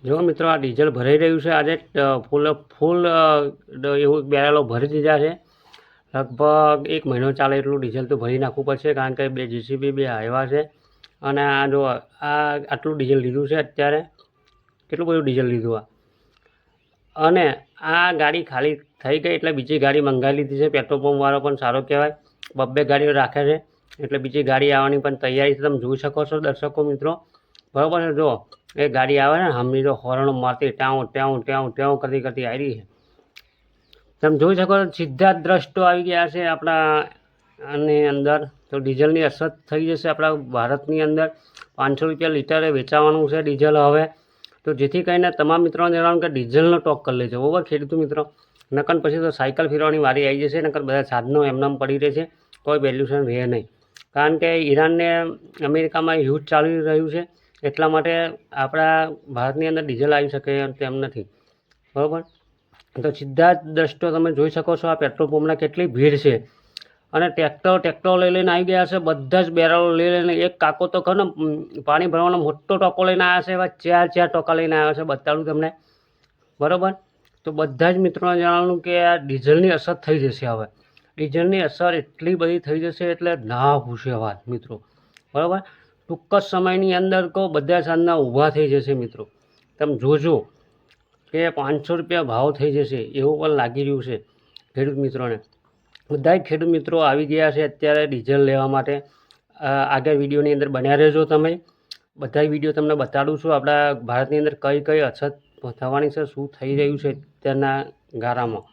જો મિત્રો આ ડીઝલ ભરાઈ રહ્યું છે આજે ફૂલ એવું બેરલો ભરી દીધા છે. લગભગ 1 મહિનો ચાલે એટલું ડીઝલ તો ભરી નાખવું પડશે, કારણ કે 2 જીસીબી 2 આવ્યા છે. અને આ જો આટલું ડીઝલ લીધું છે અત્યારે. કેટલું બધું ડીઝલ લીધું આ. અને આ ગાડી ખાલી થઈ ગઈ એટલે બીજી ગાડી મંગાવી લીધી છે. પેટ્રોલ પંપવાળો પણ સારો કહેવાય, 2 ગાડીઓ રાખે છે એટલે બીજી ગાડી આવવાની પણ તૈયારી છે. તમે જોઈ શકો છો દર્શકો મિત્રો, બરાબર છે. જો એ ગાડી આવે ને હમણી તો હોર્ન મારતી ટેવ કરતી આવી છે. તમે જોઈ શકો છો સીધા દ્રષ્ટો આવી ગયા છે આપણા આની અંદર. તો ડીઝલની અસર થઈ જશે આપણા ભારતની અંદર. 500 રૂપિયા લીટરે વેચાવાનું છે ડીઝલ હવે. તો જેથી કરીને તમામ મિત્રોને જણાવું કે ડીઝલનો ટોક કરી લેજો, બરાબર ખેડૂત મિત્રો. નકર પછી તો સાયકલ ફેરવાની વારી આવી જશે. નકર બધા સાધનો એમનામ પડી રહેશે, કોઈ વેલ્યુશન રહે નહીં. કારણ કે ઈરાનને અમેરિકામાં યુદ્ધ ચાલી રહ્યું છે, એટલા માટે આપણા ભારતની અંદર ડીઝલ આવી શકે તેમ નથી, બરાબર. તો સીધા જ દ્રષ્ટો તમે જોઈ શકો છો આ પેટ્રોલ પંપના કેટલી ભીડ છે. અને ટ્રેક્ટર લઈને આવી ગયા છે. બધા જ બેરલો લઈને, એક કાકો તો ખરો ને પાણી ભરવાનો મોટો ટોકો લઈને આવ્યા છે. એવા 4 ટોકા લઈને આવ્યા છે, બતાડું તમને, બરાબર. તો બધા જ મિત્રોને જણાવવાનું કે આ ડીઝલની અસર થઈ જશે હવે. ડીઝલની અસર એટલી બધી થઈ જશે એટલે ના પૂછે વાત મિત્રો, બરાબર. ટૂંક જ સમયની અંદર કહો બધા સાંજના ઊભા થઈ જશે મિત્રો. તમે જોજો કે 500 રૂપિયા ભાવ થઈ જશે એવું પણ લાગી રહ્યું છે ખેડૂત મિત્રોને. બધા ખેડૂત મિત્રો આવી ગયા છે અત્યારે ડીઝલ લેવા માટે. આગળ વિડીયોની અંદર બન્યા રહેજો તમે. બધા વિડીયો તમને બતાડું છું આપણા ભારતની અંદર કઈ અછત થવાની છે, શું થઈ રહ્યું છે અત્યારના ગાળામાં.